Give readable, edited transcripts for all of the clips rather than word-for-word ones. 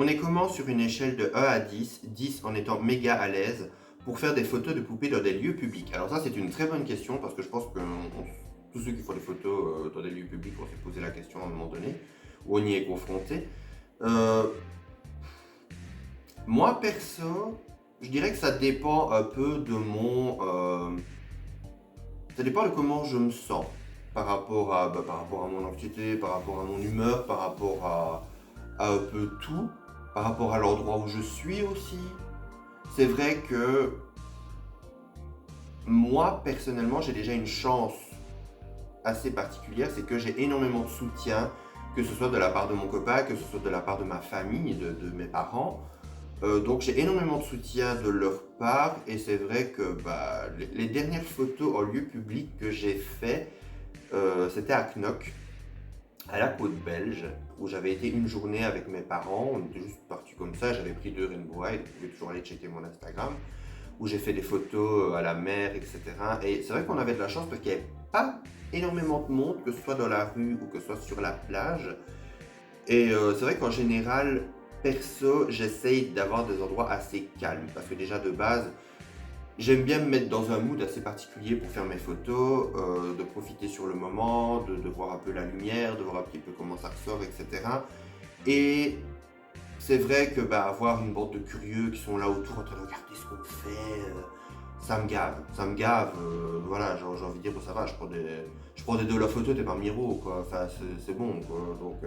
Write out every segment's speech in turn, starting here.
On est comment sur une échelle de 1 à 10, 10 en étant méga à l'aise pour faire des photos de poupées dans des lieux publics? Alors ça, c'est une très bonne question parce que je pense que tous ceux qui font des photos dans des lieux publics vont se poser la question à un moment donné, où on y est confronté. Euh, Moi, perso, je dirais que ça dépend un peu de ça dépend de comment je me sens par rapport à mon anxiété, par rapport à mon humeur, à un peu tout, par rapport à l'endroit où je suis aussi. C'est vrai que moi, personnellement, j'ai déjà une chance assez particulière, c'est que j'ai énormément de soutien, que ce soit de la part de mon copain, que ce soit de la part de ma famille, de mes parents. Donc j'ai énormément de soutien de leur part et c'est vrai que les dernières photos en lieu public que j'ai fait, c'était à Knock, à la côte belge, où j'avais été une journée avec mes parents. On était juste partis comme ça, j'avais pris 2 rainbow eyes, vous pouvez toujours aller checker mon Instagram, où j'ai fait des photos à la mer, etc. Et c'est vrai qu'on avait de la chance parce qu'il n'y avait pas énormément de monde, que ce soit dans la rue ou que ce soit sur la plage. Et c'est vrai qu'en général, perso, j'essaye d'avoir des endroits assez calmes. Parce que déjà de base, j'aime bien me mettre dans un mood assez particulier pour faire mes photos, de profiter sur le moment, de voir un peu la lumière, de voir un petit peu comment ça ressort, etc. Et c'est vrai que avoir une bande de curieux qui sont là autour en train de regarder ce qu'on fait, ça me gave. Ça me gave. Voilà, j'ai envie de dire, bon, ça va, je prends des de la photo, t'es pas miro, quoi. Enfin, c'est bon, quoi. Donc,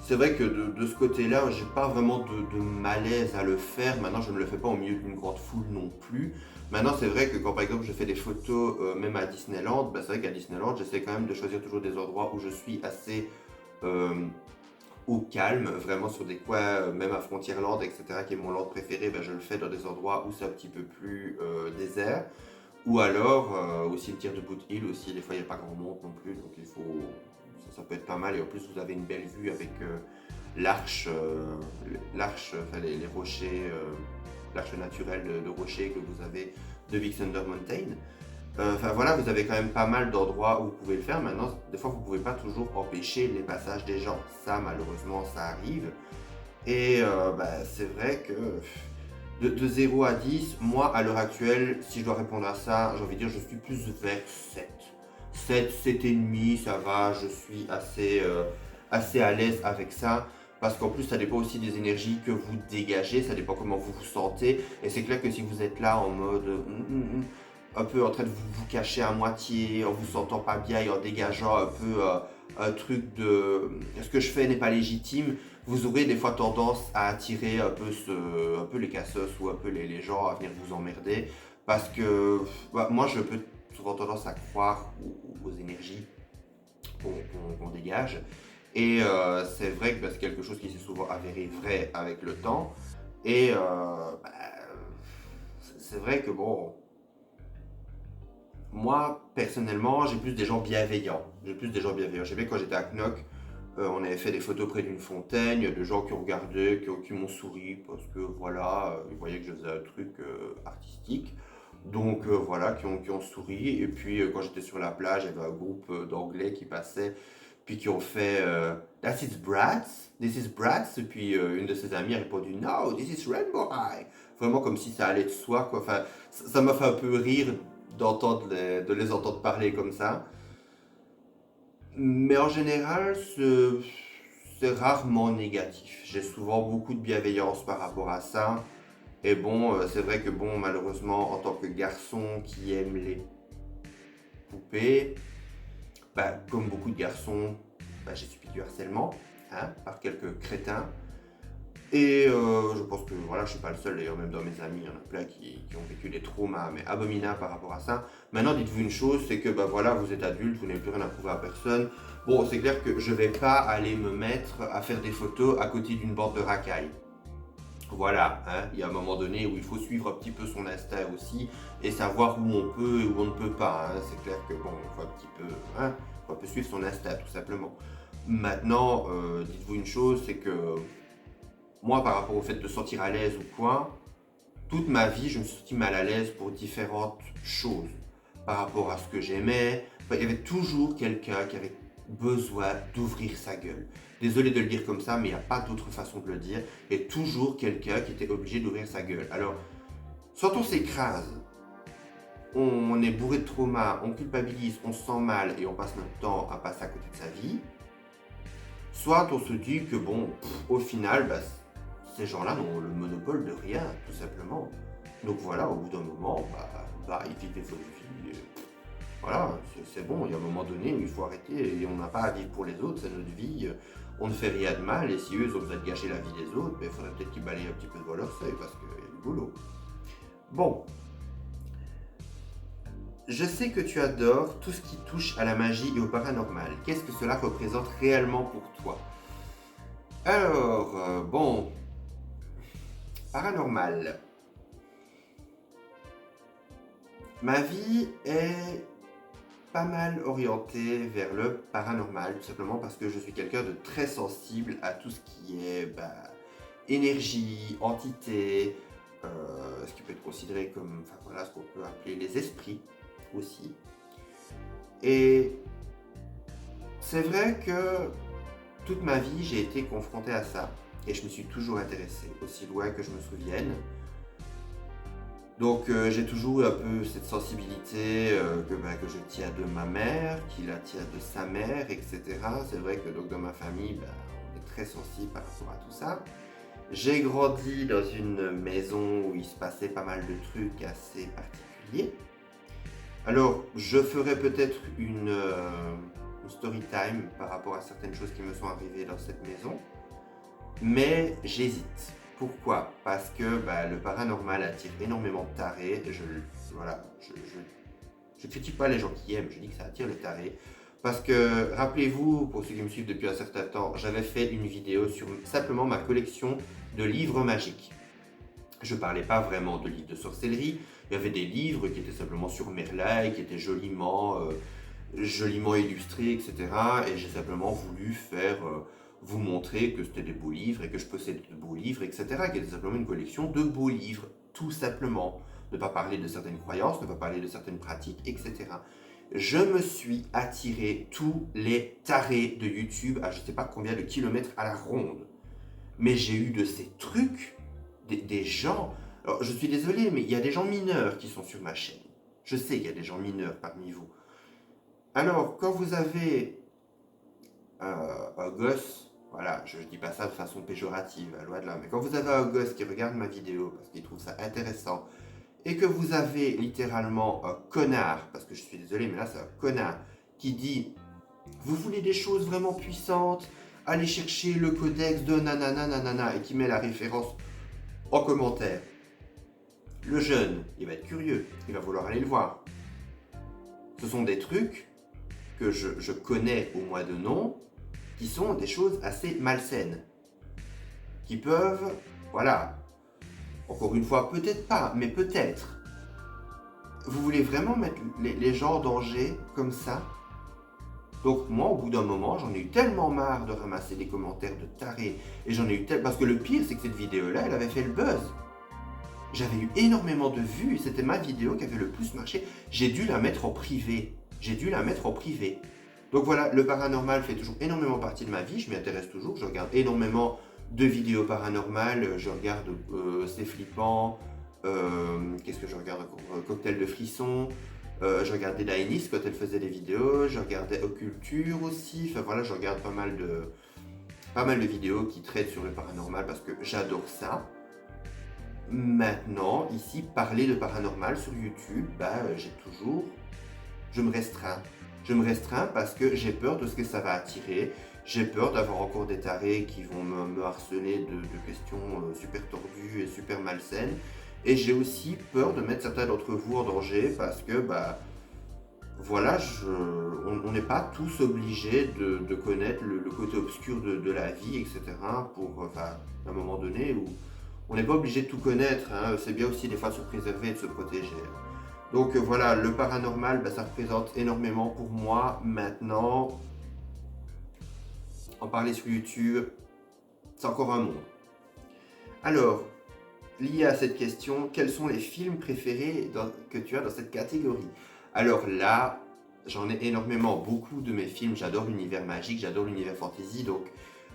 c'est vrai que de ce côté-là, j'ai pas vraiment de malaise à le faire. Maintenant, je ne le fais pas au milieu d'une grande foule non plus. Maintenant, c'est vrai que quand par exemple je fais des photos, même à Disneyland, c'est vrai qu'à Disneyland, j'essaie quand même de choisir toujours des endroits où je suis assez euh, au calme, vraiment sur des coins, même à Frontierland, etc., qui est mon land préféré, je le fais dans des endroits où c'est un petit peu plus désert. Ou alors au cimetière de Boot Hill aussi, des fois il n'y a pas grand monde non plus, donc ça peut être pas mal. Et en plus vous avez une belle vue avec l'arche, enfin les rochers, l'arche naturelle de rochers que vous avez de Big Thunder Mountain. Enfin voilà, vous avez quand même pas mal d'endroits où vous pouvez le faire. Maintenant, des fois vous ne pouvez pas toujours empêcher les passages des gens. Ça malheureusement ça arrive. Et c'est vrai que de 0 à 10, moi à l'heure actuelle, si je dois répondre à ça, j'ai envie de dire je suis plus vers 7. 7, 7 et demi, ça va, je suis assez à l'aise avec ça. Parce qu'en plus, ça dépend aussi des énergies que vous dégagez, ça dépend comment vous vous sentez. Et c'est clair que si vous êtes là en mode un peu en train de vous cacher à moitié, en vous sentant pas bien et en dégageant un peu un truc de ce que je fais n'est pas légitime, vous aurez des fois tendance à attirer un peu les cassos ou un peu les gens à venir vous emmerder. Parce que moi, je peux souvent tendance à croire aux énergies qu'on dégage. Et c'est vrai que c'est quelque chose qui s'est souvent avéré vrai avec le temps. Et c'est vrai que bon, moi personnellement, j'ai plus des gens bienveillants. J'ai plus des gens bienveillants. J'ai vu quand j'étais à Knock, on avait fait des photos près d'une fontaine, il y a des gens qui ont regardé, qui m'ont souri parce que voilà, ils voyaient que je faisais un truc artistique. Donc voilà, qui ont souri. Et puis quand j'étais sur la plage, il y avait un groupe d'anglais qui passait, puis qui ont fait That is Bratz, this is Bratz. Et puis une de ses amies a répondu No, this is Rainbow High. Vraiment comme si ça allait de soi, quoi. Enfin, ça m'a fait un peu rire de les entendre parler comme ça. Mais en général, c'est rarement négatif. J'ai souvent beaucoup de bienveillance par rapport à ça. Et bon, c'est vrai que bon, malheureusement, en tant que garçon qui aime les poupées, comme beaucoup de garçons, j'ai subi du harcèlement hein, par quelques crétins. Et je pense que voilà, je suis pas le seul, d'ailleurs même dans mes amis, il y en a plein qui ont vécu des traumas mais abominables par rapport à ça. Maintenant, dites-vous une chose, c'est que voilà, vous êtes adulte, vous n'avez plus rien à prouver à personne. Bon, c'est clair que je vais pas aller me mettre à faire des photos à côté d'une bande de racailles. Voilà, hein, il y a un moment donné où il faut suivre un petit peu son instinct aussi et savoir où on peut et où on ne peut pas. Hein. C'est clair que bon, il faut un petit peu, hein, faut un peu suivre son instinct tout simplement. Maintenant, dites-vous une chose, c'est que moi, par rapport au fait de se sentir à l'aise ou quoi, toute ma vie, je me suis senti mal à l'aise pour différentes choses. Par rapport à ce que j'aimais, il y avait toujours quelqu'un qui avait besoin d'ouvrir sa gueule. Désolé de le dire comme ça, mais il n'y a pas d'autre façon de le dire. Il y a toujours quelqu'un qui était obligé d'ouvrir sa gueule. Alors, soit on s'écrase, on est bourré de trauma, on culpabilise, on se sent mal et on passe notre temps à passer à côté de sa vie, soit on se dit que bon, au final, ces gens-là n'ont le monopole de rien, tout simplement. Donc voilà, au bout d'un moment, ils vivent votre vie. Voilà, c'est bon, il y a un moment donné où il faut arrêter et on n'a pas à vivre pour les autres, c'est notre vie. On ne fait rien de mal et si eux ils ont besoin de gâcher la vie des autres, il faudrait peut-être qu'ils balayent un petit peu devant leur seuil parce qu'il y a du boulot. Bon, je sais que tu adores tout ce qui touche à la magie et au paranormal. Qu'est-ce que cela représente réellement pour toi? Alors, bon, paranormal. Ma vie est pas mal orientée vers le paranormal, tout simplement parce que je suis quelqu'un de très sensible à tout ce qui est énergie, entité, ce qui peut être considéré comme, enfin voilà, ce qu'on peut appeler les esprits aussi. Et c'est vrai que toute ma vie, j'ai été confronté à ça et je me suis toujours intéressé, aussi loin que je me souvienne. Donc j'ai toujours eu un peu cette sensibilité que je tiens de ma mère, qui la tient de sa mère, etc. C'est vrai que donc, dans ma famille, on est très sensible par rapport à tout ça. J'ai grandi dans une maison où il se passait pas mal de trucs assez particuliers. Alors, je ferai peut-être une story time par rapport à certaines choses qui me sont arrivées dans cette maison, mais j'hésite. Pourquoi? Parce que le paranormal attire énormément de tarés. Je critique pas les gens qui aiment, je dis que ça attire les tarés. Parce que, rappelez-vous, pour ceux qui me suivent depuis un certain temps, j'avais fait une vidéo sur simplement ma collection de livres magiques. Je parlais pas vraiment de livres de sorcellerie, il y avait des livres qui étaient simplement sur Merlin, qui étaient joliment illustrés, etc. Et j'ai simplement voulu vous montrer que c'était des beaux livres et que je possédais de beaux livres, etc. Qui était simplement une collection de beaux livres, tout simplement. Ne pas parler de certaines croyances, ne pas parler de certaines pratiques, etc. Je me suis attiré tous les tarés de YouTube à je ne sais pas combien de kilomètres à la ronde. Mais j'ai eu de ces trucs, des gens... Alors, je suis désolé, mais il y a des gens mineurs qui sont sur ma chaîne. Je sais qu'il y a des gens mineurs parmi vous. Alors, quand vous avez un gosse, voilà, je ne dis pas ça de façon péjorative, à loin de là, mais quand vous avez un gosse qui regarde ma vidéo parce qu'il trouve ça intéressant, et que vous avez littéralement un connard, parce que je suis désolé, mais là c'est un connard, qui dit « Vous voulez des choses vraiment puissantes, allez chercher le codex de nanana nanana » et qui met la référence en commentaire. Le jeune, il va être curieux, il va vouloir aller le voir. Ce sont des trucs que je connais au moins de nom, qui sont des choses assez malsaines, qui peuvent, voilà, encore une fois, peut-être pas, mais peut-être. Vous voulez vraiment mettre les gens en danger comme ça? Donc moi, au bout d'un moment, j'en ai eu tellement marre de ramasser des commentaires de tarés, et j'en ai eu tellement... Parce que le pire, c'est que cette vidéo-là, elle avait fait le buzz. J'avais eu énormément de vues, et c'était ma vidéo qui avait le plus marché. J'ai dû la mettre en privé. Donc voilà, le paranormal fait toujours énormément partie de ma vie, je m'y intéresse toujours, je regarde énormément de vidéos paranormales, je regarde C'est flippant, qu'est-ce que je regarde encore, Cocktail de frissons, je regardais Dainis quand elle faisait des vidéos, je regardais Occulture aussi, enfin voilà, je regarde pas mal de vidéos qui traitent sur le paranormal parce que j'adore ça. Maintenant, ici, parler de paranormal sur YouTube, je me restreins. Je me restreins parce que j'ai peur de ce que ça va attirer. J'ai peur d'avoir encore des tarés qui vont me harceler de questions super tordues et super malsaines. Et j'ai aussi peur de mettre certains d'entre vous en danger parce que, voilà, on n'est pas tous obligés de connaître le côté obscur de la vie, etc. pour, à un moment donné où on n'est pas obligé de tout connaître. Hein. C'est bien aussi des fois de se préserver et de se protéger. Donc voilà, le paranormal, ça représente énormément pour moi. Maintenant, en parler sur YouTube, c'est encore un monde. Alors, lié à cette question, quels sont les films préférés que tu as dans cette catégorie? Alors là, j'en ai énormément. Beaucoup de mes films, j'adore l'univers magique, j'adore l'univers fantasy, donc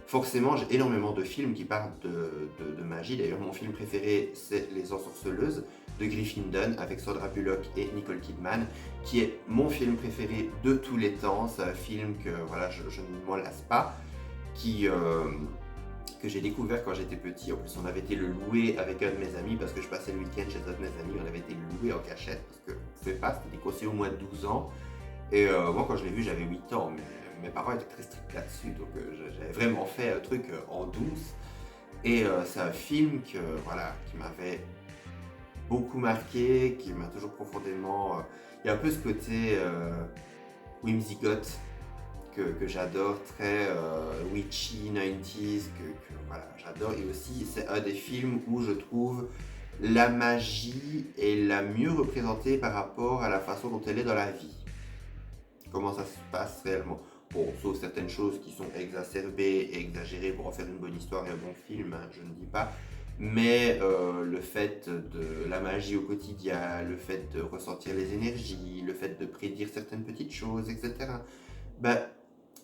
forcément j'ai énormément de films qui parlent de magie. D'ailleurs mon film préféré c'est Les Ensorceleuses de Griffin Dunne avec Sandra Bullock et Nicole Kidman, qui est mon film préféré de tous les temps. C'est un film que voilà, je ne m'en lasse pas, que j'ai découvert quand j'étais petit. En plus, on avait été le louer avec un de mes amis parce que je passais le week-end chez un de mes amis. On avait été le louer en cachette parce qu'on ne pouvait pas, c'était conseillé au moins de 12 ans. Et moi, quand je l'ai vu, j'avais 8 ans, mais mes parents étaient très stricts là-dessus. Donc, j'avais vraiment fait un truc en douce. Et c'est un film voilà, qui m'avait beaucoup marqué, qui m'a toujours profondément. Il y a un peu ce côté whimsigoth que j'adore, très witchy 90s, voilà, j'adore. Et aussi, c'est un des films où je trouve la magie est la mieux représentée par rapport à la façon dont elle est dans la vie. Comment ça se passe réellement. Bon, sauf certaines choses qui sont exacerbées et exagérées pour en faire une bonne histoire et un bon film, hein, je ne dis pas. Mais le fait de la magie au quotidien, le fait de ressentir les énergies, le fait de prédire certaines petites choses, etc. Ben,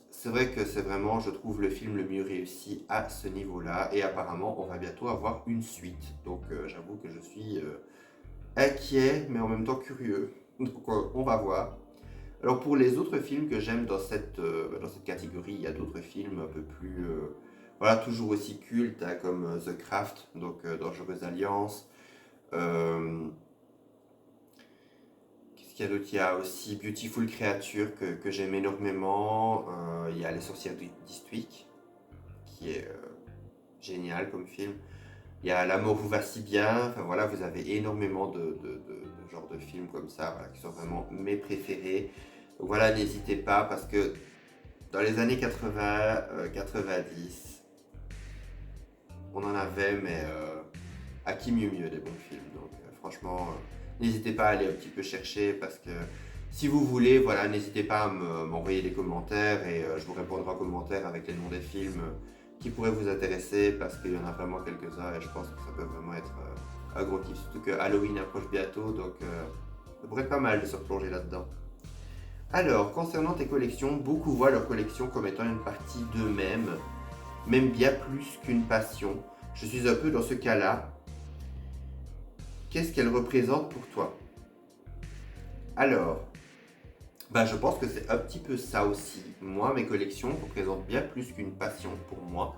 c'est vrai que c'est vraiment, je trouve, le film le mieux réussi à ce niveau-là. Et apparemment, on va bientôt avoir une suite. Donc j'avoue que je suis inquiet, mais en même temps curieux. Donc on va voir. Alors pour les autres films que j'aime dans cette catégorie, il y a d'autres films un peu plus, voilà, toujours aussi cultes, hein, comme The Craft, donc Dangereuse Alliance. Euh, Qu'est-ce qu'il y a d'autre? Il y a aussi Beautiful Creature que j'aime énormément. Il y a Les Sorcières d'Eastwick, qui est génial comme film. Il y a L'amour vous va si bien. Enfin voilà, vous avez énormément de genres de films comme ça, voilà, qui sont vraiment mes préférés. Donc voilà, n'hésitez pas parce que dans les années 80, 90, on en avait, mais à qui mieux mieux des bons films. Donc franchement, n'hésitez pas à aller un petit peu chercher parce que si vous voulez, voilà, n'hésitez pas à m'envoyer des commentaires et je vous répondrai en commentaire avec les noms des films qui pourraient vous intéresser parce qu'il y en a vraiment quelques-uns et je pense que ça peut vraiment être un gros kiff. Surtout que Halloween approche bientôt, donc ça pourrait être pas mal de se replonger là-dedans. Alors, concernant tes collections, beaucoup voient leur collection comme étant une partie d'eux-mêmes, même bien plus qu'une passion. Je suis un peu dans ce cas-là. Qu'est-ce qu'elle représente pour toi? Alors, bah, je pense que c'est un petit peu ça aussi. Moi, mes collections représentent bien plus qu'une passion pour moi.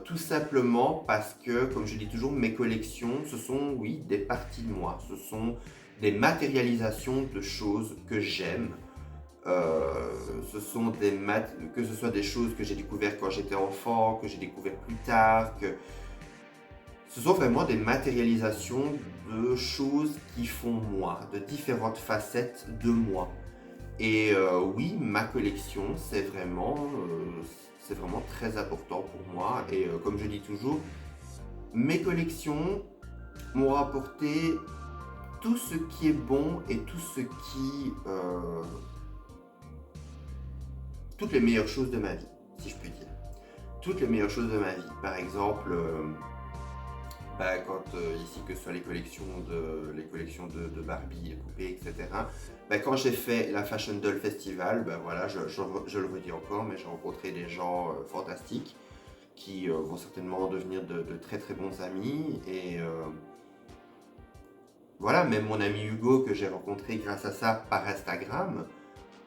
Tout simplement parce que, comme je dis toujours, mes collections, ce sont, oui, des parties de moi. Ce sont des matérialisations de choses que j'aime. Ce sont que ce soit des choses que j'ai découvertes quand j'étais enfant, que j'ai découvertes plus tard, ce sont vraiment des matérialisations de choses qui font moi, de différentes facettes de moi. Et oui, ma collection, c'est vraiment très important pour moi. Et comme je dis toujours, mes collections m'ont rapporté tout ce qui est bon et toutes les meilleures choses de ma vie, si je puis dire. Toutes les meilleures choses de ma vie. Par exemple, quand ici que ce soit les collections de Barbie, les poupées, etc. Quand j'ai fait la Fashion Doll Festival, voilà, je le redis encore, mais j'ai rencontré des gens fantastiques qui vont certainement devenir de très très bons amis. Et voilà, même mon ami Hugo que j'ai rencontré grâce à ça par Instagram,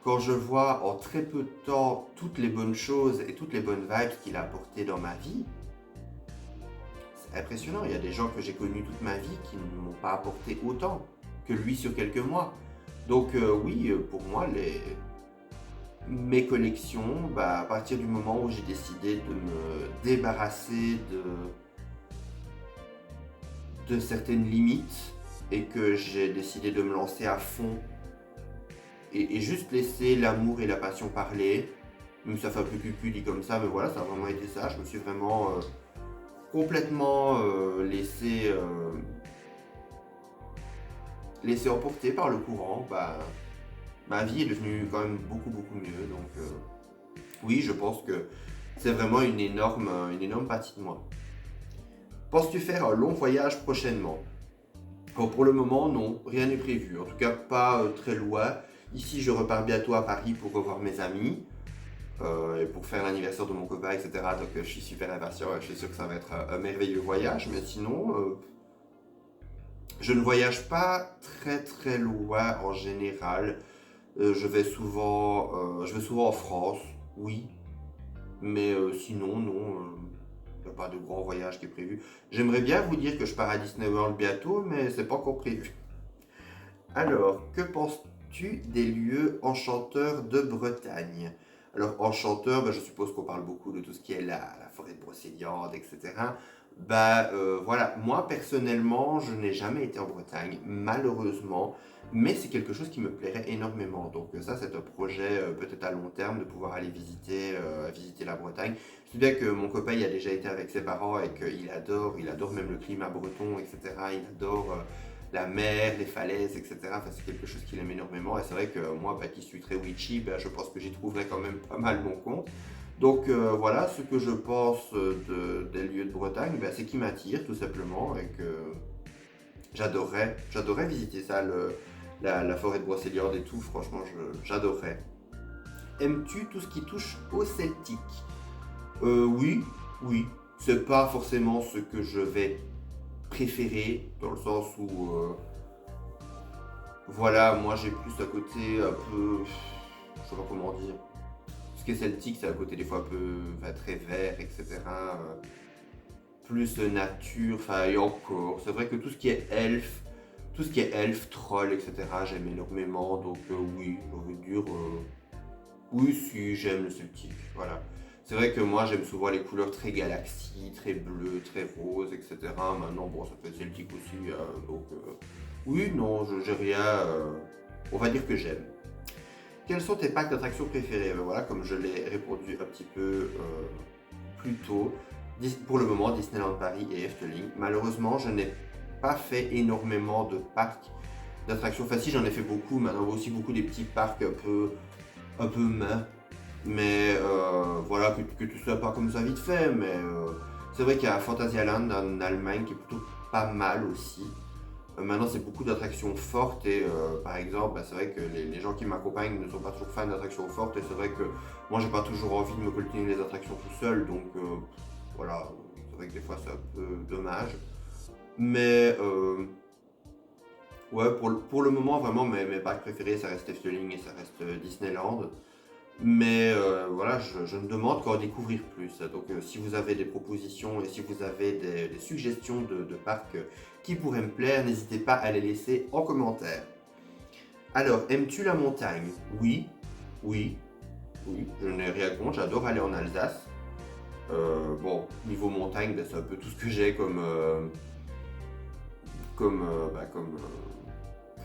quand je vois en très peu de temps toutes les bonnes choses et toutes les bonnes vibes qu'il a apportées dans ma vie, c'est impressionnant. Il y a des gens que j'ai connus toute ma vie qui ne m'ont pas apporté autant que lui sur quelques mois. Donc oui, pour moi, mes collections, à partir du moment où j'ai décidé de me débarrasser de certaines limites et que j'ai décidé de me lancer à fond et juste laisser l'amour et la passion parler, même si ça fait un peu cucu dit comme ça, mais voilà, ça a vraiment été ça. Je me suis vraiment complètement laissé emporter par le courant. Ma vie est devenue quand même beaucoup beaucoup mieux. Donc oui, je pense que c'est vraiment une énorme partie de moi. Penses-tu faire un long voyage prochainement? Bon, pour le moment, non, rien n'est prévu. En tout cas, pas très loin. Ici, je repars bientôt à Paris pour revoir mes amis et pour faire l'anniversaire de mon copain, etc. Donc, je suis super impatient. Je suis sûr que ça va être un merveilleux voyage. Mais sinon, je ne voyage pas très très loin en général. Je vais souvent en France, oui. Mais sinon, non. Il n'y a pas de grand voyage qui est prévu. J'aimerais bien vous dire que je pars à Disney World bientôt, mais c'est pas encore prévu. Alors, que penses-tu des lieux enchanteurs de Bretagne? Alors, enchanteur, je suppose qu'on parle beaucoup de tout ce qui est la forêt de Brocéliande, etc. Voilà, moi personnellement, je n'ai jamais été en Bretagne, malheureusement, mais c'est quelque chose qui me plairait énormément. Donc ça, c'est un projet peut-être à long terme de pouvoir aller visiter la Bretagne. Je sais bien que mon copain y a déjà été avec ses parents et il adore même le climat breton, etc. Il adore la mer, les falaises, etc. Enfin, c'est quelque chose qu'il aime énormément. Et c'est vrai que moi, qui suis très witchy, je pense que j'y trouverai quand même pas mal mon compte. Donc voilà, ce que je pense des lieux de Bretagne, c'est qui m'attire tout simplement et que j'adorerais visiter ça, la forêt de Brocéliande et tout, franchement, j'adorerais. Aimes-tu tout ce qui touche au celtique? Oui, oui. C'est pas forcément ce que je vais préférer, dans le sens où, voilà, moi j'ai plus un côté un peu, je sais pas comment dire, ce qui est celtique, c'est un côté des fois un peu très vert, etc. Plus nature, enfin et encore. C'est vrai que tout ce qui est elfe, troll, etc. j'aime énormément, donc oui, j'ai envie de dire, oui, si j'aime le celtique, voilà. C'est vrai que moi j'aime souvent les couleurs très galaxie, très bleu, très rose, etc. Maintenant, bon, ça fait celtique aussi, donc oui, non, j'ai rien, on va dire que j'aime. Quels sont tes parcs d'attractions préférés? Voilà, comme je l'ai répondu un petit peu plus tôt. Pour le moment, Disneyland Paris et Efteling. Malheureusement, je n'ai pas fait énormément de parcs d'attractions. Enfin, si, j'en ai fait beaucoup. Maintenant, aussi beaucoup des petits parcs un peu mains. Mais voilà, que tout soit pas comme ça vite fait. Mais c'est vrai qu'il y a Phantasialand en Allemagne qui est plutôt pas mal aussi. Maintenant, c'est beaucoup d'attractions fortes et par exemple, c'est vrai que les gens qui m'accompagnent ne sont pas toujours fans d'attractions fortes et c'est vrai que moi, j'ai pas toujours envie de me coltiner les attractions tout seul, donc voilà, c'est vrai que des fois c'est un peu dommage. Mais ouais, pour le moment, vraiment, mes parcs préférés, ça reste Efteling et ça reste Disneyland. Mais voilà, je me demande qu'en découvrir plus. Donc si vous avez des propositions et si vous avez des suggestions de parcs qui pourraient me plaire, n'hésitez pas à les laisser en commentaire. Alors, aimes-tu la montagne? Oui, oui, oui, je n'ai rien contre, j'adore aller en Alsace. Bon, niveau montagne, c'est un peu tout ce que j'ai comme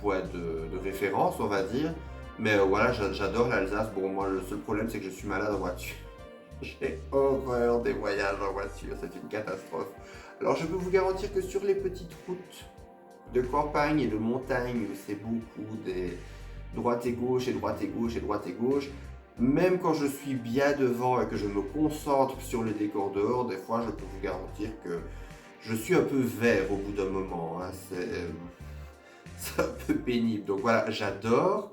point de référence, on va dire. Mais voilà, j'adore l'Alsace. Bon, moi, le seul problème, c'est que je suis malade en voiture. J'ai horreur des voyages en voiture, c'est une catastrophe. Alors, je peux vous garantir que sur les petites routes de campagne et de montagne, où c'est beaucoup des droite et gauche et droite et gauche et droite et gauche, même quand je suis bien devant et que je me concentre sur le décor dehors, des fois, je peux vous garantir que je suis un peu vert au bout d'un moment, hein. C'est un peu pénible. Donc voilà, j'adore,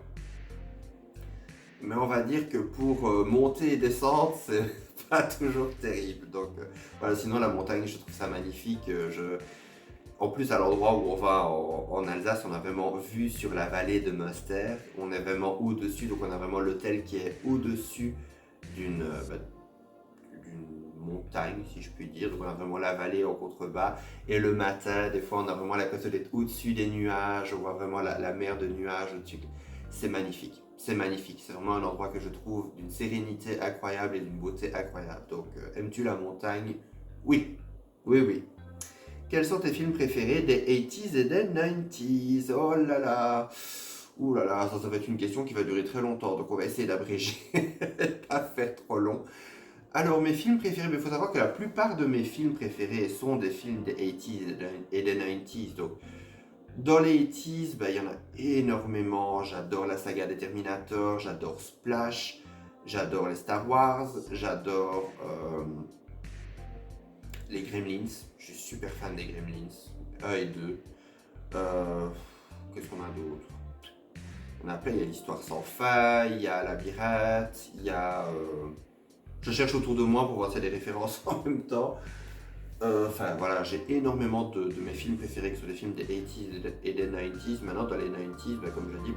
mais on va dire que pour monter et descendre, c'est pas toujours terrible. Donc voilà, sinon la montagne, je trouve ça magnifique. En plus, à l'endroit où on va en Alsace, on a vraiment vue sur la vallée de Münster. On est vraiment au-dessus, donc on a vraiment l'hôtel qui est au-dessus d'une d'une montagne, si je puis dire. Donc on a vraiment la vallée en contrebas. Et le matin, des fois, on a vraiment l'impression d'être au-dessus des nuages. On voit vraiment la mer de nuages au-dessus. C'est magnifique. C'est magnifique. C'est vraiment un endroit que je trouve d'une sérénité incroyable et d'une beauté incroyable. Donc, aimes-tu la montagne? Oui. Oui, oui. Quels sont tes films préférés des 80s et des 90s? Oh là là. Ouh là là, ça va être une question qui va durer très longtemps, donc on va essayer d'abréger, pas faire trop long. Alors, mes films préférés, il faut savoir que la plupart de mes films préférés sont des films des 80s et des 90s. Donc, dans les 80s, il y en a énormément. J'adore la saga des Terminator, j'adore Splash, j'adore les Star Wars, j'adore les Gremlins. Je suis super fan des Gremlins, 1 et 2. Qu'est-ce qu'on a d'autre? Après, il y a l'histoire sans faille, il y a Labyrinthe, il y a... Je cherche autour de moi pour voir s'il y a des références en même temps. Enfin voilà, j'ai énormément de mes films préférés, que ce soit des films des 80s et des 90s. Maintenant, dans les 90s, comme je dis,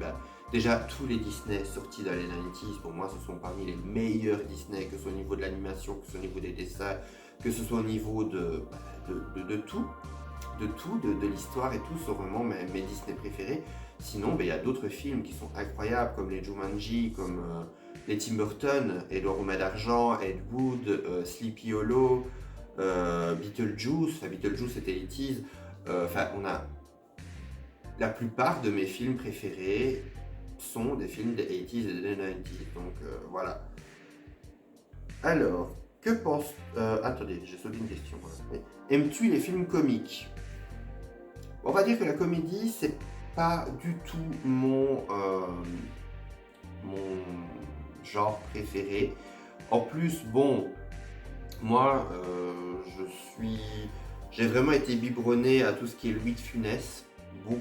déjà tous les Disney sortis dans les 90s, pour moi, ce sont parmi les meilleurs Disney, que ce soit au niveau de l'animation, que ce soit au niveau des dessins, que ce soit au niveau de tout, de l'histoire et tout, sont vraiment mes Disney préférés. Sinon, il y a d'autres films qui sont incroyables, comme les Jumanji, comme les Tim Burton, Edouard aux mains d'argent, Ed Wood, Sleepy Hollow, Beetlejuice. Enfin, Beetlejuice c'était 80s. On a la plupart de mes films préférés sont des films des 80s et des 90s. Donc voilà. Alors, que penses... attendez, j'ai sauté une question. Voilà. Aimes-tu les films comiques? On va dire que la comédie, c'est pas du tout mon genre préféré. En plus, bon, moi, j'ai vraiment été biberonné à tout ce qui est Louis de Funès, beaucoup.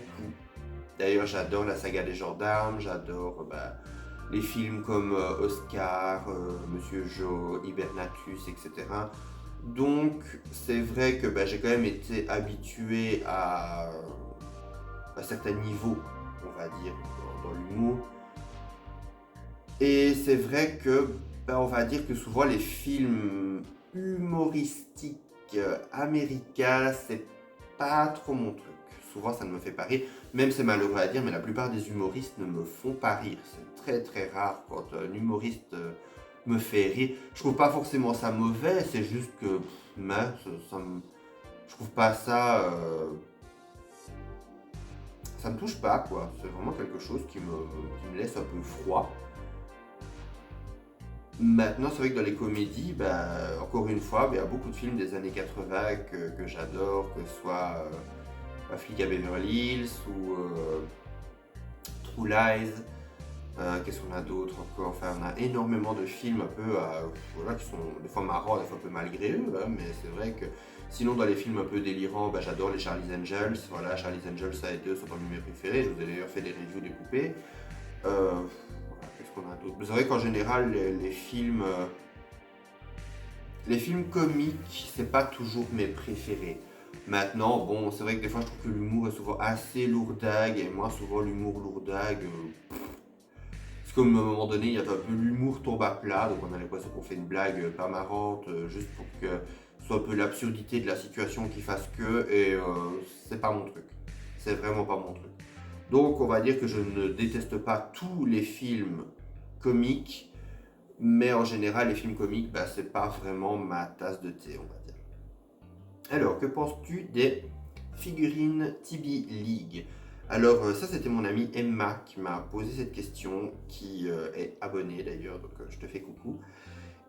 D'ailleurs, j'adore la saga des gendarmes, j'adore les films comme Oscar, Monsieur Joe, Hibernatus, etc. Donc, c'est vrai que j'ai quand même été habitué à certains niveaux, on va dire, dans l'humour. Et c'est vrai que, on va dire que souvent les films humoristiques américains, c'est pas trop mon truc. Souvent, ça ne me fait pas rire. Même c'est malheureux à dire, mais la plupart des humoristes ne me font pas rire. C'est très très rare quand un humoriste me fait rire. Je trouve pas forcément ça mauvais, c'est juste que, je trouve pas ça... ça me touche pas, quoi. C'est vraiment quelque chose qui me laisse un peu froid. Maintenant, c'est vrai que dans les comédies, encore une fois, il y a beaucoup de films des années 80 que j'adore, que ce soit Un flic à Beverly Hills ou True Lies. Qu'est-ce qu'on a d'autre encore? Enfin, on a énormément de films un peu voilà, qui sont des fois marrants, des fois un peu malgré eux, hein, mais c'est vrai que sinon, dans les films un peu délirants, j'adore les Charlie's Angels. Voilà, Charlie's Angels, ça et deux sont parmi mes préférés. Je vous ai d'ailleurs fait des reviews des poupées. Qu'est-ce qu'on a d'autre? C'est vrai qu'en général, les films comiques, c'est pas toujours mes préférés. Maintenant, bon, c'est vrai que des fois, je trouve que l'humour est souvent assez lourdague, et moi, souvent, l'humour lourdague, c'est comme à un moment donné, il y avait un peu l'humour tombe à plat, donc on a l'impression qu'on fait une blague pas marrante, juste pour que ce soit un peu l'absurdité de la situation qui fasse que, et c'est pas mon truc. C'est vraiment pas mon truc. Donc on va dire que je ne déteste pas tous les films comiques, mais en général les films comiques, c'est pas vraiment ma tasse de thé, on va dire. Alors, que penses-tu des figurines Tibi League? Alors ça c'était mon amie Emma qui m'a posé cette question, qui est abonnée d'ailleurs, donc je te fais coucou.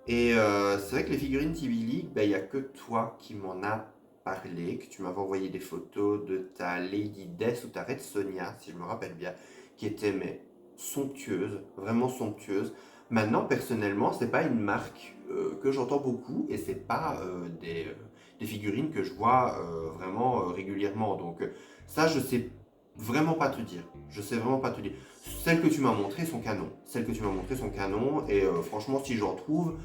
Et c'est vrai que les figurines Tibi League, il n'y a que toi qui m'en as parlé, que tu m'avais envoyé des photos de ta Lady Death ou ta Red Sonia, si je me rappelle bien, qui était somptueuse, vraiment somptueuse. Maintenant, personnellement, c'est pas une marque que j'entends beaucoup et c'est pas des figurines que je vois vraiment régulièrement. Donc ça, je sais vraiment pas te dire. Je sais vraiment pas te dire. Celles que tu m'as montrées sont canon. Celles que tu m'as montrées sont canon et franchement, si j'en trouve,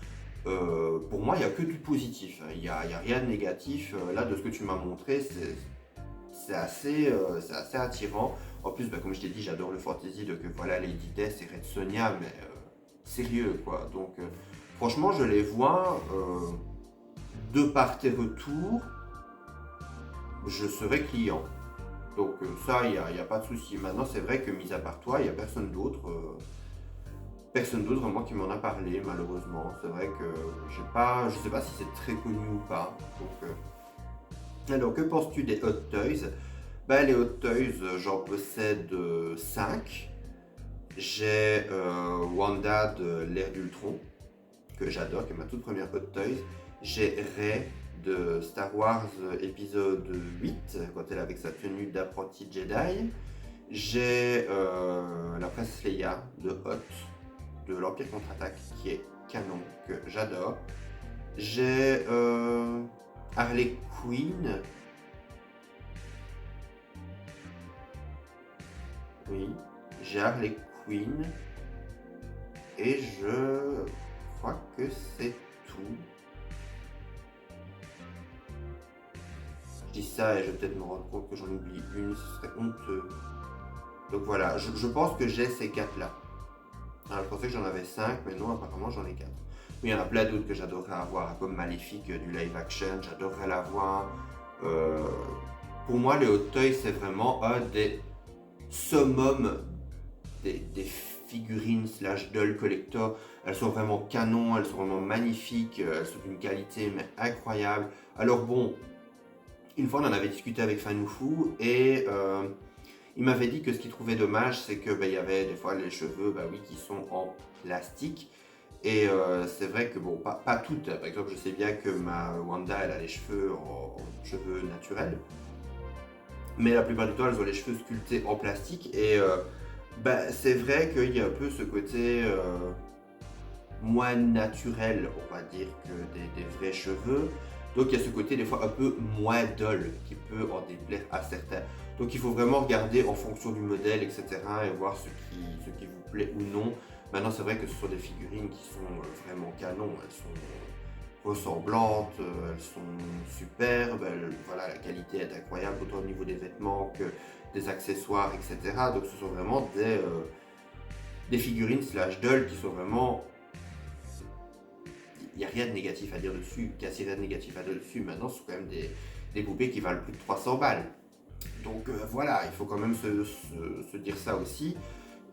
pour moi, il n'y a que du positif. Il n'y a rien de négatif. Là, de ce que tu m'as montré, c'est assez attirant. En plus, comme je t'ai dit, j'adore le fantasy de que voilà, Lady Death et Red Sonia, mais sérieux quoi. Donc, franchement, je les vois de part et retour, je serai client. Donc, ça, il n'y a pas de souci. Maintenant, c'est vrai que, mis à part toi, il n'y a personne d'autre. Personne d'autre vraiment qui m'en a parlé, malheureusement. C'est vrai que je sais pas si c'est très connu ou pas. Donc, alors, que penses-tu des Hot Toys? Les Hot Toys, j'en possède 5. J'ai Wanda de l'ère d'Ultron, que j'adore, qui est ma toute première Hot Toys. J'ai Rey de Star Wars épisode 8, quand elle est avec sa tenue d'apprenti Jedi. J'ai la princesse Leia de Hot, de l'Empire contre-attaque, qui est canon, que j'adore. J'ai Harley Quinn. Oui, j'ai Harley Queen. Et je crois que c'est tout. Je dis ça et je vais peut-être me rendre compte que j'en oublie une, ce serait honteux. Donc voilà, je pense que j'ai ces 4-là. Alors, je pensais que j'en avais 5, mais non, apparemment j'en ai 4. Mais il y en a plein d'autres que j'adorerais avoir, comme Maléfique du live action, j'adorerais l'avoir. Euh, pour moi, le Hot Toys, c'est vraiment un des summums des figurines slash doll collector. Elles sont vraiment canon, elles sont vraiment magnifiques, elles sont d'une qualité mais incroyable. Alors bon, une fois on en avait discuté avec Fanoufou et il m'avait dit que ce qu'il trouvait dommage, c'est que il y avait des fois les cheveux, oui, qui sont en plastique. Et c'est vrai que bon, pas toutes. Par exemple, je sais bien que ma Wanda, elle a les cheveux en cheveux naturels. Mais la plupart du temps, elles ont les cheveux sculptés en plastique. Et c'est vrai qu'il y a un peu ce côté moins naturel, on va dire, que des vrais cheveux. Donc il y a ce côté des fois un peu moins doll qui peut en déplaire à certains. Donc il faut vraiment regarder en fonction du modèle, etc. et voir ce qui vous plaît ou non. Maintenant c'est vrai que ce sont des figurines qui sont vraiment canon, elles sont ressemblantes, elles sont superbes, voilà, la qualité est incroyable autant au niveau des vêtements que des accessoires, etc. Donc ce sont vraiment des figurines slash doll qui sont vraiment... Il n'y a rien de négatif à dire dessus, quasi rien de négatif à dire dessus. Maintenant, ce sont quand même des poupées qui valent plus de 300 balles. Donc voilà, il faut quand même se dire ça aussi.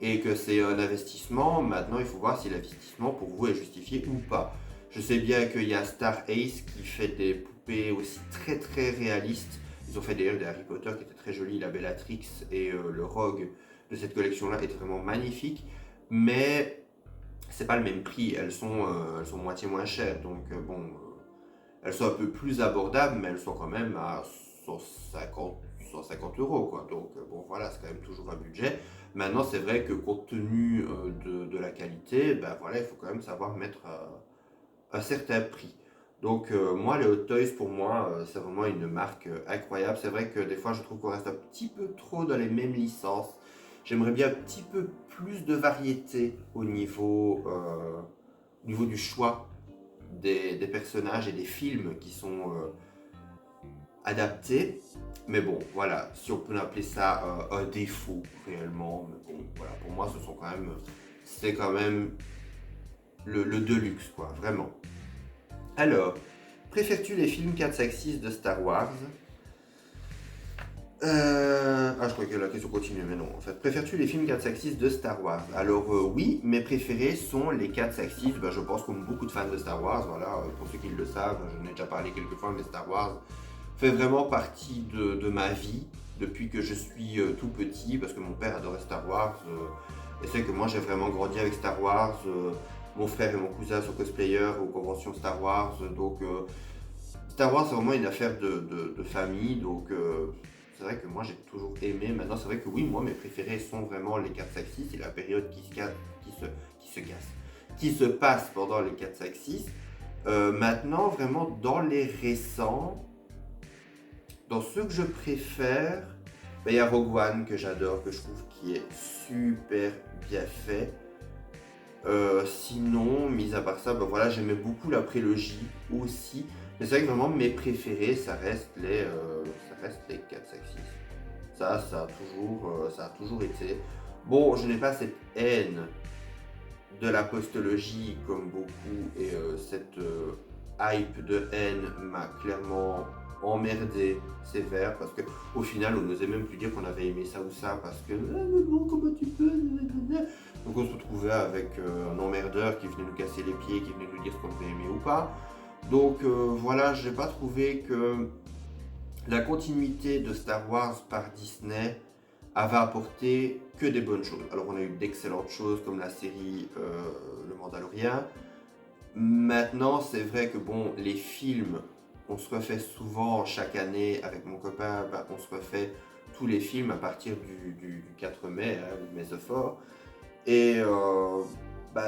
Et que c'est un investissement. Maintenant, il faut voir si l'investissement pour vous est justifié ou pas. Je sais bien qu'il y a Star Ace qui fait des poupées aussi très très réalistes. Ils ont fait d'ailleurs des Harry Potter qui étaient très jolis, la Bellatrix et le Rogue de cette collection-là est vraiment magnifique. Mais c'est pas le même prix, elles sont moitié moins chères, donc elles sont un peu plus abordables, mais elles sont quand même à 150 euros, quoi. Donc bon, voilà, c'est quand même toujours un budget. Maintenant, c'est vrai que compte tenu de la qualité, voilà, il faut quand même savoir mettre un certain prix. Donc moi, les Hot Toys, pour moi, c'est vraiment une marque incroyable. C'est vrai que des fois, je trouve qu'on reste un petit peu trop dans les mêmes licences. J'aimerais bien un petit peu plus de variété au niveau du choix des personnages et des films qui sont adaptés. Mais bon, voilà, si on peut appeler ça un défaut réellement, mais bon, voilà, pour moi, c'est quand même le deluxe, quoi, vraiment. Alors, préfères-tu les films 4-5-6 de Star Wars? je crois que la question continue, mais non. En fait, préfères-tu les films 4-5-6 de Star Wars? Alors, oui, mes préférés sont les 4-5-6. Je pense comme beaucoup de fans de Star Wars, voilà, pour ceux qui le savent, j'en ai déjà parlé quelques fois, mais Star Wars fait vraiment partie de ma vie depuis que je suis tout petit, parce que mon père adorait Star Wars. Et c'est que moi, j'ai vraiment grandi avec Star Wars. Mon frère et mon cousin sont cosplayers aux conventions Star Wars, donc Star Wars c'est vraiment une affaire de famille, donc c'est vrai que moi j'ai toujours aimé. Maintenant c'est vrai que oui, moi mes préférés sont vraiment les 4-5-6 et la période qui se passe pendant les 4-5-6. Maintenant vraiment dans les récents, dans ceux que je préfère, il y a Rogue One que j'adore, que je trouve qui est super bien fait. Sinon, mis à part ça, voilà, j'aimais beaucoup la prélogie aussi. Mais c'est vrai que vraiment mes préférés, ça reste les 4-5-6. Ça a toujours été. Bon, je n'ai pas cette haine de la postologie comme beaucoup, et cette hype de haine m'a clairement emmerdé sévère, parce que au final on n'osait même plus dire qu'on avait aimé ça ou ça, parce que mais bon, comment tu peux. Donc on se retrouvait avec un emmerdeur qui venait nous casser les pieds, qui venait nous dire ce qu'on devait aimer ou pas. Donc voilà, j'ai pas trouvé que la continuité de Star Wars par Disney avait apporté que des bonnes choses. Alors on a eu d'excellentes choses comme la série Le Mandalorian. Maintenant c'est vrai que bon, les films, on se refait souvent chaque année avec mon copain, on se refait tous les films à partir du 4 mai, le May the 4. Et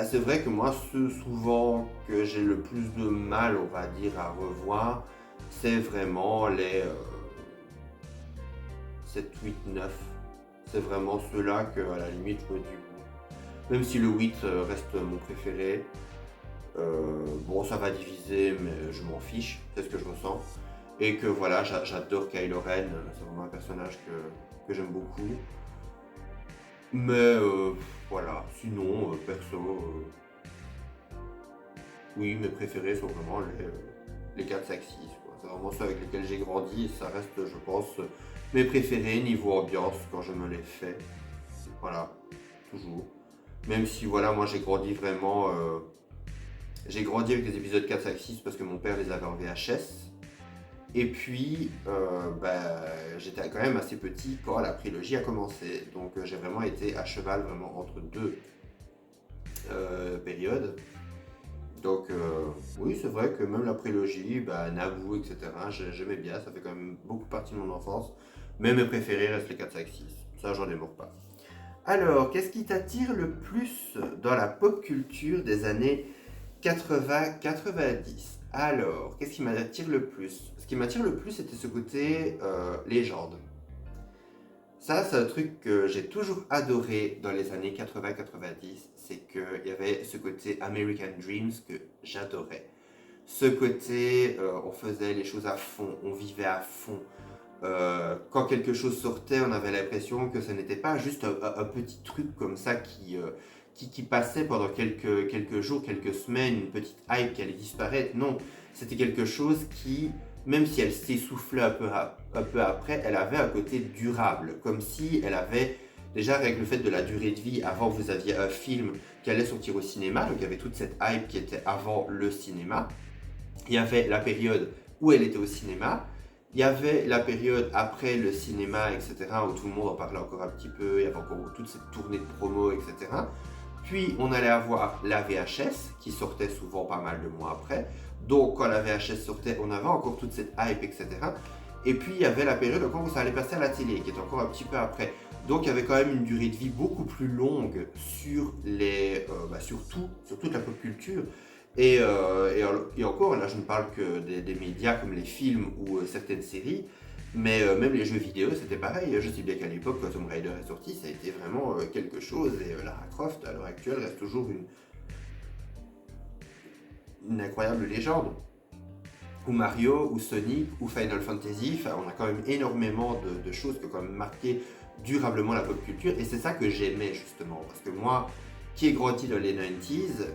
c'est vrai que moi, ceux souvent que j'ai le plus de mal, on va dire, à revoir, c'est vraiment les 7, 8, 9. C'est vraiment ceux-là que, à la limite, je me dis, même si le 8 reste mon préféré. Bon, ça va diviser, mais je m'en fiche, c'est ce que je ressens. Et que voilà, j'adore Kylo Ren, c'est vraiment un personnage que j'aime beaucoup. Mais voilà, sinon, perso, oui, mes préférés sont vraiment les 4, 5, 6. C'est vraiment ceux avec lesquels j'ai grandi et ça reste, je pense, mes préférés niveau ambiance quand je me les fais. Voilà, toujours. Même si, voilà, moi j'ai grandi vraiment. J'ai grandi avec les épisodes 4, 5, 6 parce que mon père les avait en VHS. Et puis, j'étais quand même assez petit quand la prélogie a commencé. Donc, j'ai vraiment été à cheval vraiment entre deux périodes. Donc, oui, c'est vrai que même la prélogie, Naboo, etc., j'aimais bien. Ça fait quand même beaucoup partie de mon enfance. Mais mes préférés restent les 4, 5, 6. Ça, j'en démords pas. Alors, qu'est-ce qui t'attire le plus dans la pop culture des années 80-90? Alors, qu'est-ce qui m'attire le plus? Ce qui m'attire le plus, c'était ce côté légende. Ça, c'est un truc que j'ai toujours adoré dans les années 80-90, c'est qu'il y avait ce côté American Dreams que j'adorais. Ce côté, on faisait les choses à fond, on vivait à fond. Quand quelque chose sortait, on avait l'impression que ce n'était pas juste un petit truc comme ça qui passait pendant quelques jours, quelques semaines, une petite hype qui allait disparaître. Non, c'était quelque chose qui, même si elle s'essoufflait un peu après, elle avait un côté durable, comme si elle avait, déjà avec le fait de la durée de vie, avant vous aviez un film qui allait sortir au cinéma, donc il y avait toute cette hype qui était avant le cinéma. Il y avait la période où elle était au cinéma, il y avait la période après le cinéma, etc., où tout le monde en parlait encore un petit peu, il y avait encore toute cette tournée de promo, etc. Puis on allait avoir la VHS, qui sortait souvent pas mal de mois après. Donc quand la VHS sortait, on avait encore toute cette hype, etc. Et puis il y avait la période encore où ça allait passer à la télé, qui était encore un petit peu après. Donc il y avait quand même une durée de vie beaucoup plus longue sur, sur toute la pop culture. Et encore, là je ne parle que des médias comme les films ou certaines séries, mais même les jeux vidéo c'était pareil. Je sais bien qu'à l'époque, quand Tomb Raider est sorti, ça a été vraiment quelque chose. Et Lara Croft, à l'heure actuelle, reste toujours une incroyable légende. Ou Mario, ou Sonic, ou Final Fantasy, enfin, on a quand même énormément de choses qui ont quand même marqué durablement la pop culture. Et c'est ça que j'aimais justement, parce que moi, qui ai grandi dans les 90s,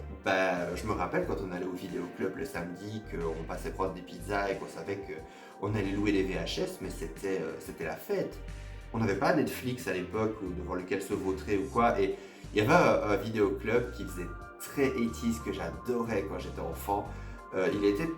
je me rappelle quand on allait au vidéoclub le samedi, qu'on passait prendre des pizzas et qu'on savait qu'on allait louer les VHS, mais c'était la fête. On n'avait pas Netflix à l'époque devant lequel se vautrer ou quoi, et il y avait un vidéoclub qui faisait très 80s que j'adorais quand j'étais enfant. Il était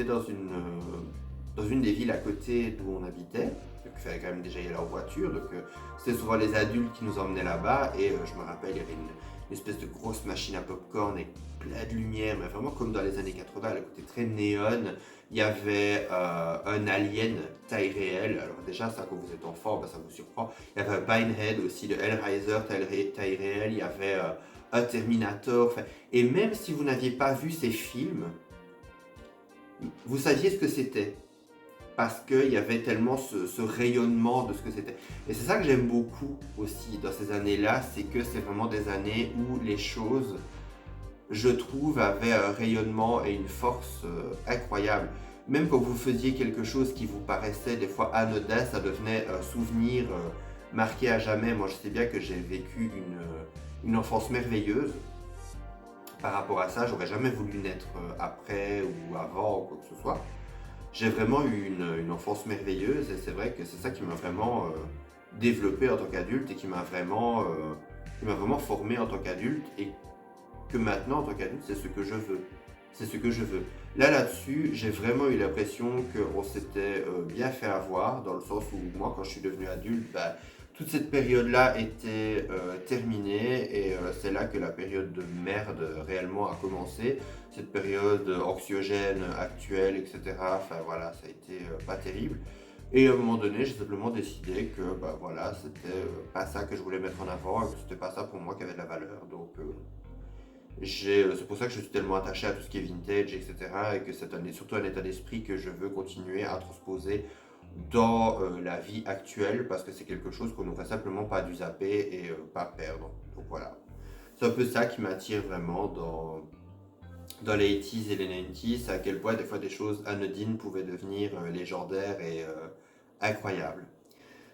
dans une des villes à côté d'où on habitait, donc il fallait quand même déjà y aller en voiture, donc c'était souvent les adultes qui nous emmenaient là-bas, et je me rappelle, il y avait une espèce de grosse machine à popcorn avec plein de lumière, mais vraiment comme dans les années 80, le côté très néon. Il y avait un alien taille réelle, alors déjà ça quand vous êtes enfant, ça vous surprend. Il y avait un Binehead aussi de Hellraiser taille réelle, il y avait un Terminator, et même si vous n'aviez pas vu ces films, vous saviez ce que c'était parce qu'il y avait tellement ce rayonnement de ce que c'était. Et c'est ça que j'aime beaucoup aussi dans ces années-là, c'est que c'est vraiment des années où les choses, je trouve, avaient un rayonnement et une force incroyable. Même quand vous faisiez quelque chose qui vous paraissait des fois anodin, ça devenait un souvenir marqué à jamais. Moi, je sais bien que j'ai vécu une enfance merveilleuse. Par rapport à ça, j'aurais jamais voulu naître après ou avant ou quoi que ce soit. J'ai vraiment eu une enfance merveilleuse et c'est vrai que c'est ça qui m'a vraiment développé en tant qu'adulte et qui m'a vraiment formé en tant qu'adulte et que maintenant en tant qu'adulte c'est ce que je veux. C'est ce que je veux. Là-dessus, j'ai vraiment eu l'impression qu'on s'était bien fait avoir dans le sens où moi quand je suis devenu adulte, toute cette période-là était terminée et c'est là que la période de merde réellement a commencé. Cette période anxiogène actuelle, etc. Enfin voilà, ça a été pas terrible. Et à un moment donné, j'ai simplement décidé que voilà, c'était pas ça que je voulais mettre en avant et que c'était pas ça pour moi qui avait de la valeur. Donc c'est pour ça que je suis tellement attaché à tout ce qui est vintage, etc. Et que c'est surtout un état d'esprit que je veux continuer à transposer dans la vie actuelle parce que c'est quelque chose qu'on n'aurait simplement pas dû zapper et pas perdre. Donc voilà. C'est un peu ça qui m'attire vraiment dans les 80s et les 90s, à quel point des fois des choses anodines pouvaient devenir légendaires et incroyables.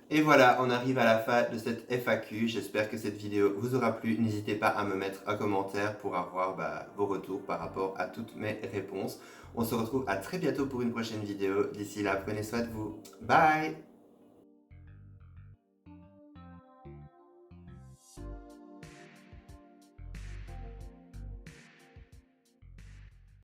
Et voilà, on arrive à la fin de cette FAQ. J'espère que cette vidéo vous aura plu. N'hésitez pas à me mettre un commentaire pour avoir vos retours par rapport à toutes mes réponses. On se retrouve à très bientôt pour une prochaine vidéo. D'ici là, prenez soin de vous. Bye!